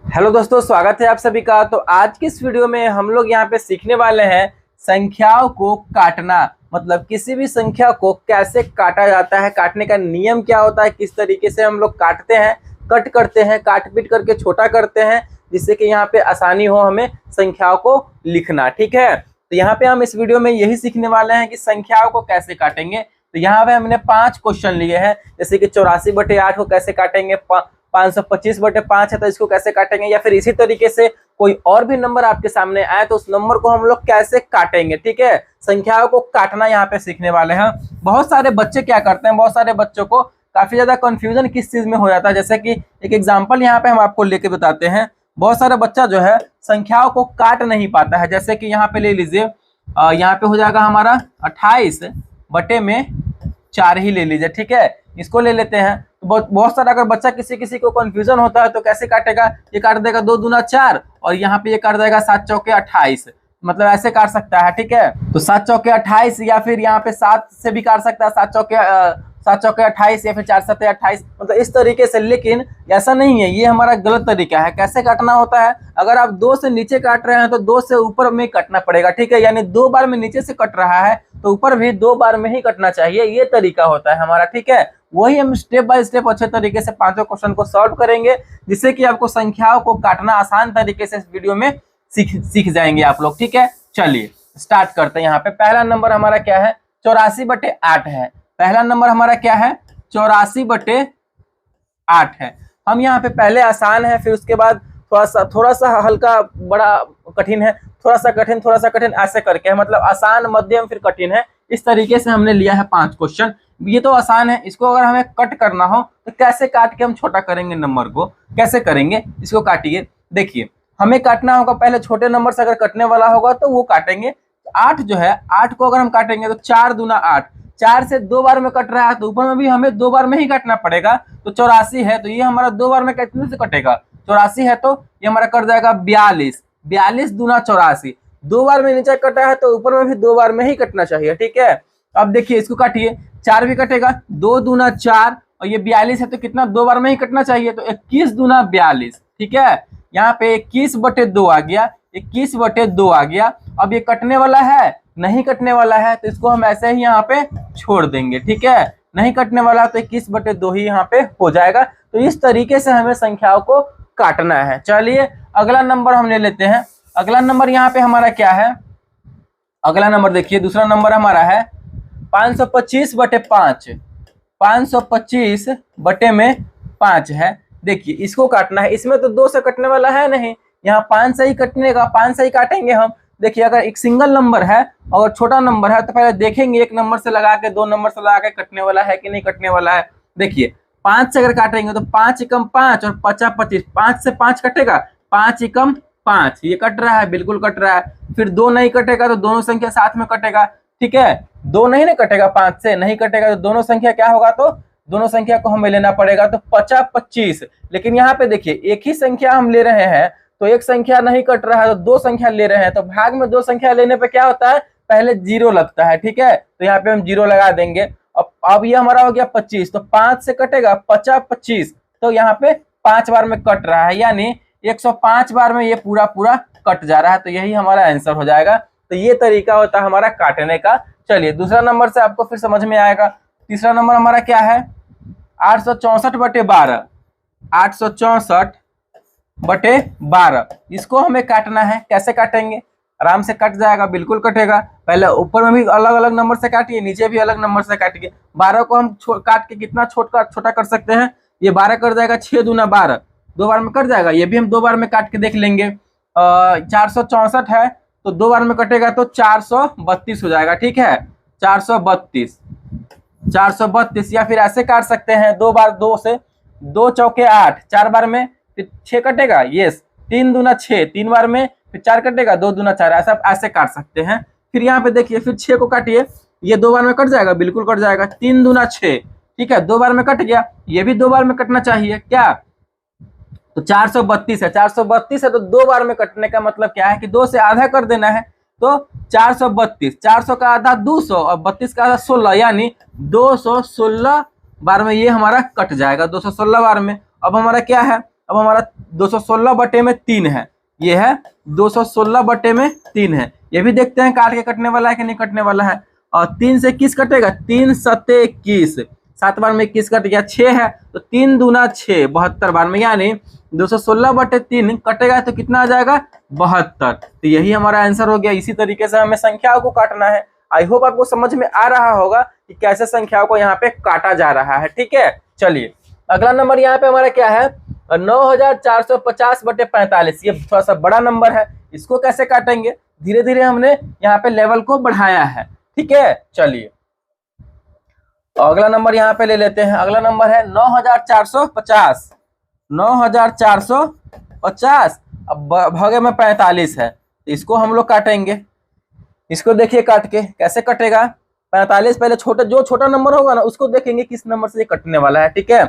Hello दोस्तों, स्वागत है आप सभी का। तो आज की इस वीडियो में हम लोग यहाँ पे सीखने वाले हैं संख्याओं को काटना। मतलब किसी भी संख्या को कैसे काटा जाता है, काटने का नियम क्या होता है, किस तरीके से हम लोग काटते हैं, कट करते हैं, काट पीट करके छोटा करते हैं, जिससे कि यहाँ पे आसानी हो हमें संख्याओं को लिखना। ठीक है, तो यहाँ पे हम इस वीडियो में यही सीखने वाले हैं कि संख्याओं को कैसे काटेंगे। तो यहाँ पे हमने 5 क्वेश्चन लिए हैं, जैसे कि 84/8 को कैसे काटेंगे, 525/5 है तो इसको कैसे काटेंगे, या फिर इसी तरीके से कोई और भी नंबर आपके सामने आए तो उस नंबर को हम लोग कैसे काटेंगे। ठीक है, संख्याओं को काटना यहाँ पे सीखने वाले हैं। बहुत सारे बच्चे क्या करते हैं, बहुत सारे बच्चों को काफी ज्यादा कंफ्यूजन किस चीज में हो जाता है। जैसे कि एक एग्जांपल यहाँ पे हम आपको लेके बताते हैं। बहुत सारा बच्चा जो है संख्याओं को काट नहीं पाता है। जैसे कि यहाँ पे ले लीजिए, यहाँ पे हो जाएगा हमारा 28/4 ही ले लीजिए। ठीक है, इसको ले लेते हैं। तो बहुत सारा अगर बच्चा किसी को कंफ्यूजन होता है तो कैसे काटेगा, ये काट देगा 2 दूना 4 और यहाँ पे ये काट देगा 7 चौके 28, मतलब ऐसे काट सकता है। ठीक है, तो 7 चौके 28 या फिर यहाँ पे 7 से भी काट सकता है, 7 चौके 28 या फिर 4 7 28, मतलब इस तरीके से। लेकिन ऐसा नहीं है, ये हमारा गलत तरीका है। कैसे काटना होता है, अगर आप 2 से नीचे काट रहे हैं तो 2 से ऊपर में काटना पड़ेगा। ठीक है, यानी 2 बार में नीचे से कट रहा है तो ऊपर भी 2 बार में ही कटना चाहिए, ये तरीका होता है हमारा। ठीक है, वही हम स्टेप बाय स्टेप अच्छे तरीके से 5 क्वेश्चन को सॉल्व करेंगे, जिससे कि आपको संख्याओं को काटना आसान तरीके से इस वीडियो में सीख जाएंगे आप लोग। ठीक है, चलिए स्टार्ट करते हैं। यहाँ पे पहला नंबर हमारा क्या है, 84/8 है। पहला नंबर हमारा क्या है, 84/8 है। हम यहाँ पे पहले आसान है, फिर उसके बाद थोड़ा सा हल्का, बड़ा कठिन है, थोड़ा सा कठिन, ऐसे करके है। मतलब आसान, मध्यम, फिर कठिन है। इस तरीके से हमने लिया है 5 क्वेश्चन। ये तो आसान है, इसको अगर हमें कट करना हो तो कैसे काट के हम छोटा करेंगे नंबर को, कैसे करेंगे इसको। काटिए, देखिए हमें काटना होगा पहले छोटे नंबर से। अगर कटने वाला होगा तो वो काटेंगे। 8 जो है, 8 को अगर हम काटेंगे तो 4 दूना 8, 4 से 2 बार में कट रहा है तो ऊपर में भी हमें 2 बार में ही काटना पड़ेगा। तो 84 है तो ये हमारा 2 बार में कितने से कटेगा, 84 है तो ये हमारा कट जाएगा 42, 42 दूना 84। 2 बार में नीचे कटा है तो ऊपर में भी 2 बार में ही कटना चाहिए। ठीक है, अब देखिए इसको काटिए, 4 भी कटेगा, 2 दूना 4 और ये 42 है तो कितना, 2 बार में ही कटना चाहिए, तो 21 दूना 42। ठीक है, यहाँ पे 21/2 आ गया, 21/2 आ गया। अब ये कटने वाला है, नहीं कटने वाला है तो इसको हम ऐसे ही यहाँ पे छोड़ देंगे। ठीक है, नहीं कटने वाला तो 21/2 ही यहाँ पे हो जाएगा। तो इस तरीके से हमें संख्याओं को काटना है। चलिए अगला नंबर हम ले लेते हैं। अगला नंबर यहाँ पे हमारा क्या है, अगला नंबर देखिए, दूसरा नंबर हमारा है 525/5। 525/5 है। देखिए इसको काटना है, इसमें तो 2 से कटने वाला है नहीं, यहाँ 5 से ही कटने का, 5 से ही काटेंगे हम। देखिए अगर एक सिंगल नंबर है और छोटा नंबर है तो पहले देखेंगे एक नंबर से लगा के, 2 नंबर से लगा के कटने वाला है कि नहीं कटने वाला है। देखिए 5 से अगर काटेंगे तो 5 एकम 5 और 50 25, 5 से 5 कटेगा, 5 एकम 5, ये कट रहा है, बिल्कुल कट रहा है। फिर 2 नहीं कटेगा तो दोनों संख्या साथ में कटेगा। ठीक है, 2 नहीं ना कटेगा, 5 से नहीं कटेगा तो दोनों संख्या क्या होगा, तो दोनों संख्या को हमें लेना पड़ेगा, तो 50 25। लेकिन यहाँ पे देखिए एक ही संख्या हम ले रहे हैं तो एक संख्या नहीं कट रहा है तो 2 संख्या ले रहे हैं, तो भाग में 2 संख्या लेने पे क्या होता है, पहले 0 लगता है। ठीक है, तो यहाँ पे हम 0 लगा देंगे। अब ये हमारा हो गया 25, तो 5 से कटेगा 50 25, तो यहाँ पे 5 बार में कट रहा है, यानी 105 बार में ये पूरा कट जा रहा है। तो यही हमारा आंसर हो जाएगा। तो ये तरीका होता है हमारा काटने का। चलिए दूसरा नंबर से आपको फिर समझ में आएगा। तीसरा नंबर हमारा क्या है, 864/12। 864/12 इसको हमें काटना है। कैसे काटेंगे, आराम से कट जाएगा, बिल्कुल कटेगा। पहले ऊपर में भी अलग अलग नंबर से काटिए, नीचे भी अलग नंबर से काटिए। 12 को हम काट के कितना छोटा कर सकते हैं, ये 12 कर जाएगा, 6 दूना 12, 2 बार में कट जाएगा। ये भी हम 2 बार में काट के देख लेंगे। 464 है तो 2 बार में कटेगा तो 432 हो जाएगा। ठीक है, 432 या फिर ऐसे काट सकते हैं, 2 बार, 2 से 2 चौके 8, 4 बार में, फिर 6 कटेगा, यस, 3 दूना 6, 3 बार में, फिर 4 कटेगा, 2 दूना 4, ऐसे काट सकते हैं। फिर यहाँ पे देखिए, फिर 6 को काटिए, ये 2 बार में कट जाएगा, बिल्कुल कट जाएगा, 3 दूना 6। ठीक है, 2 बार में कट गया, ये भी 2 बार में कटना चाहिए क्या, तो 432 है। 432 है तो 2 बार में कटने का मतलब क्या है कि 2 से आधा कर देना है, तो 432, 400 का आधा 200 और 32 का आधा 16, यानी 216 बार में ये हमारा कट जाएगा, 216 बार में। अब हमारा क्या है, अब हमारा 216/3 है, ये है 216/3 है। ये भी देखते हैं काट के कटने वाला है कि नहीं कटने वाला है। और 3 से 21 कटेगा, 3 सत्ते 21, 7 बार में 21 कट गया, 6 है तो 3 दूना 6, 72 बार में, यानी 216/3 कटेगा तो कितना आ जाएगा 72। तो यही हमारा आंसर हो गया। इसी तरीके से हमें संख्याओं को काटना है। आई होप आपको समझ में आ रहा होगा कि कैसे संख्याओं को यहाँ पे काटा जा रहा है। ठीक है, चलिए अगला नंबर यहाँ पे हमारा क्या है, 9450/45। ये थोड़ा सा बड़ा नंबर है, इसको कैसे काटेंगे, धीरे धीरे हमने यहाँ पे लेवल को बढ़ाया है। ठीक है, चलिए अगला नंबर यहाँ पे ले लेते हैं। अगला नंबर है 9450। 9450 अब भागे में 45 है, तो इसको हम लोग काटेंगे। इसको देखिए काट के कैसे कटेगा। 45 पहले जो छोटा नंबर होगा ना उसको देखेंगे किस नंबर से ये कटने वाला है। ठीक है,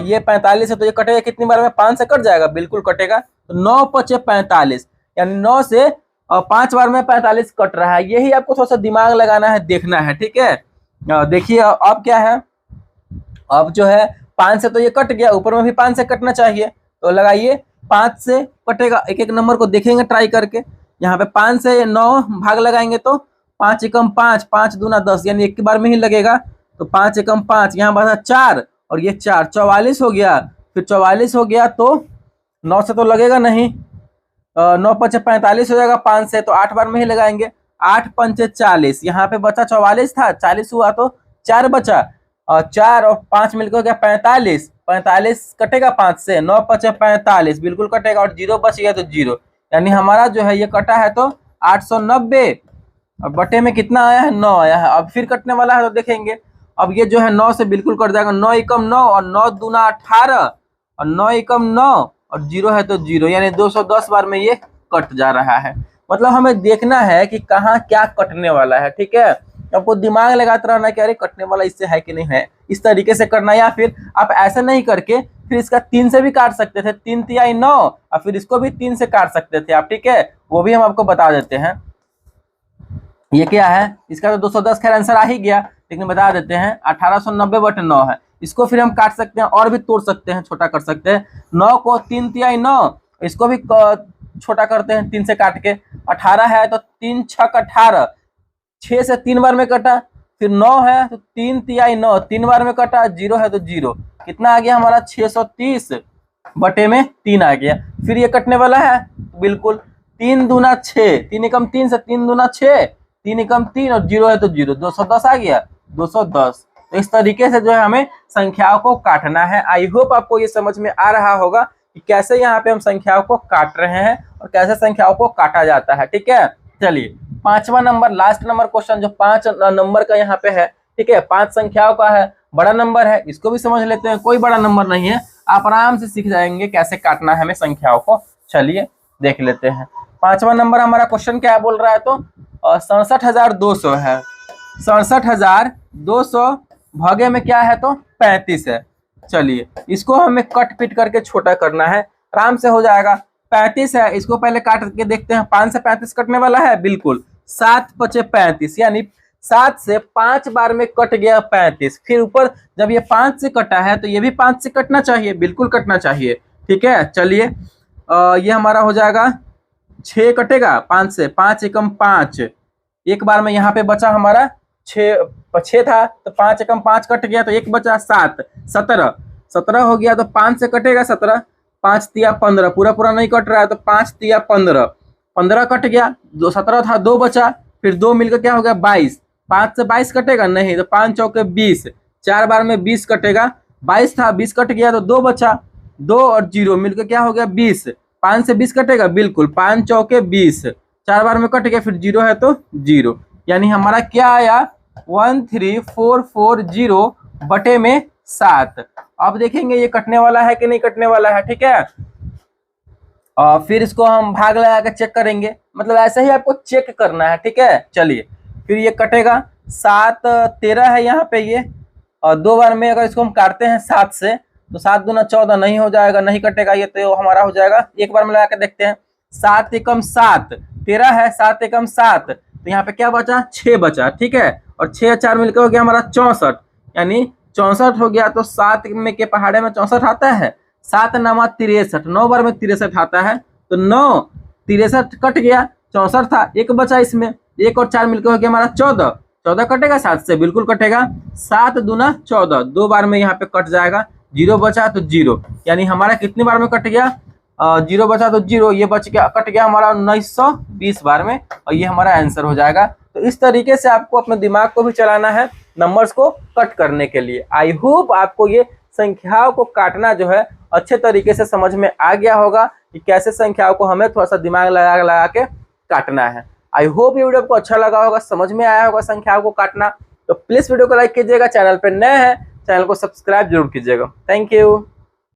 ये 45 है तो ये कटेगा कितनी बार में, 5 से कट जाएगा, बिल्कुल कटेगा। तो 9 पचे 45, यानी 9 से 5 बार में 45 कट रहा है। यही आपको थोड़ा सा दिमाग लगाना है, देखना है। ठीक है, देखिए अब क्या है, अब जो है 5 से तो ये कट गया, ऊपर में भी 5 से कटना चाहिए, तो लगाइए 5 से कटेगा। एक एक नंबर को देखेंगे ट्राई करके। यहाँ पे 5 से 9 भाग लगाएंगे तो 5 एकम 5, 5 दूना 10, यानी एक बार में ही लगेगा। तो 5 एकम 5, यहाँ बचा 4 और ये 4, 44 हो गया। फिर 44 हो गया तो 9 से तो लगेगा नहीं, 9 पचे 45 हो जाएगा 5 से, तो 8 बार में ही लगाएंगे। 8 पंचे 40, यहाँ पे बचा 44 था, 40 हुआ तो 4 बचा, और 4 और 5 मिलकर हो गया 45। 45 कटेगा 5 से, 9 पचे 45 बिल्कुल कटेगा, और 0 बच गया तो 0, यानी हमारा जो है ये कटा है तो 890। और बटे में कितना आया है, 9 आया है। अब फिर कटने वाला है तो देखेंगे। अब ये जो है 9 से बिल्कुल कट जाएगा, 9 एकम 9 और 9 दूना 18 और 9 एकम 9 और 0 है तो 0, यानी 210 बार में ये कट जा रहा है। मतलब हमें देखना है कि कहाँ क्या कटने वाला है। ठीक है, आपको दिमाग लगाते रहना कि अरे कटने वाला इससे है कि नहीं है, इस तरीके से करना। या फिर आप ऐसा नहीं करके फिर इसका 3 से भी काट सकते थे, 3 तिहाई 9, और फिर इसको भी 3 से काट सकते थे आप। ठीक है, वो भी हम आपको बता देते हैं। ये क्या है, इसका तो 210 खैर आंसर आ ही गया, लेकिन बता देते हैं 1890/9 है। इसको फिर हम काट सकते हैं और भी तोड़ सकते हैं, छोटा कर सकते हैं। 9 को 3 तिहाई 9, इसको भी छोटा करते हैं 3 से काट के। 18 है तो 3 छक 18, 6 से 3 बार में कटा। फिर 9 है तो 3 तिहाई 9, 3 बार में कटा। 0 है तो 0, कितना आ गया हमारा 630/3 आ गया। फिर ये कटने वाला है, बिल्कुल 3 दूना 6, 3 एकम 3 से 3 दूना 6, 3 एकम 3 और 0 है तो 0, 210 आ गया, 210। तो इस तरीके से जो है हमें संख्याओं को काटना है। आई होप आपको ये समझ में आ रहा होगा कि कैसे यहाँ पे हम संख्याओं को काट रहे हैं और कैसे संख्याओं को काटा जाता है। ठीक है, चलिए 5वां नंबर, लास्ट नंबर क्वेश्चन जो 5 नंबर का यहाँ पे है। ठीक है, 5 संख्याओं का है, बड़ा नंबर है, इसको भी समझ लेते हैं। कोई बड़ा नंबर नहीं है, आप आराम से सीख जाएंगे कैसे काटना है हमें संख्याओं को। चलिए देख लेते हैं। 5वां नंबर हमारा क्वेश्चन क्या बोल रहा है, तो 67,200 है। 67,200 भागे में क्या है तो 35 है। चलिए इसको हमें कट पिट करके छोटा करना है, आराम से हो जाएगा। 35 है, इसको पहले काट के देखते हैं। 5 से 35 कटने वाला है, बिल्कुल 7 पचे 35, यानी 7 से 5 बार में कट गया 35। फिर ऊपर जब ये 5 से कटा है तो ये भी 5 से कटना चाहिए, बिल्कुल कटना चाहिए। ठीक है, चलिए ये हमारा हो जाएगा 6 कटेगा 5 से, 5 एकम 5, एक बार में यहाँ पे बचा हमारा 6 था तो 5 एकम 5 कट गया तो एक बचा 7, 17 हो गया तो 5 से कटेगा 17, 5 तिया 15, पूरा नहीं कट रहा है तो 5 तिया 15, 15 कट गया, 17 था 2 बचा, फिर 2 मिलकर क्या हो गया 22, 5 से 22 कटेगा नहीं, तो 5 चौके 20, 4 बार में 20 कटेगा। 22 था 20 कट गया तो 2 बचा, 2 और 0 मिलकर क्या हो गया 20, 5 से 20 कटेगा, बिल्कुल 5 चौके 20, 4 बार में कट गया, फिर 0 है तो 0, यानी हमारा क्या आया 13440 बटे में 7। अब देखेंगे ये कटने वाला है कि नहीं कटने वाला है। ठीक है, और फिर इसको हम भाग लगा के चेक करेंगे, मतलब ऐसे ही आपको चेक करना है। ठीक है, चलिए फिर ये कटेगा 7 13 है यहाँ पे ये, और 2 बार में अगर इसको हम काटते हैं 7 से तो 7 दूना 14 नहीं हो जाएगा, नहीं कटेगा ये, तो हमारा हो जाएगा, एक बार में लगा के देखते हैं। 7 एकम 7, 13 है, 7 एकम 7, तो यहाँ पे क्या बचा 6 बचा। ठीक है, और 6 4 मिलकर हो गया हमारा 64, यानी 64 हो गया। तो 7 में के पहाड़े में 64 आता है, 7 नामा 63, 9 बार में 63 आता है, तो 9 63 कट गया, 64 था, एक बचा इसमें, 1 और 4 मिलकर हो गया हमारा 14, 14 कटेगा 7 से, बिल्कुल कटेगा, 7 दूना 14, 2 बार में यहाँ पे कट जाएगा, 0 बचा तो 0, यानी हमारा कितनी बार में कट गया, 0 बचा तो 0, ये बच गया, कट गया हमारा 1920 बार में, और ये हमारा आंसर हो जाएगा। तो इस तरीके से आपको अपने दिमाग को भी चलाना है नंबर्स को कट करने के लिए। आई होप आपको ये संख्याओं को काटना जो है अच्छे तरीके से समझ में आ गया होगा कि कैसे संख्याओं को हमें थोड़ा सा दिमाग लगा लगा के काटना है। आई होप ये वीडियो आपको अच्छा लगा होगा, समझ में आया होगा संख्याओं को काटना। तो प्लीज वीडियो को लाइक कीजिएगा, चैनल पर नए हैं चैनल को सब्सक्राइब जरूर कीजिएगा। Thank you.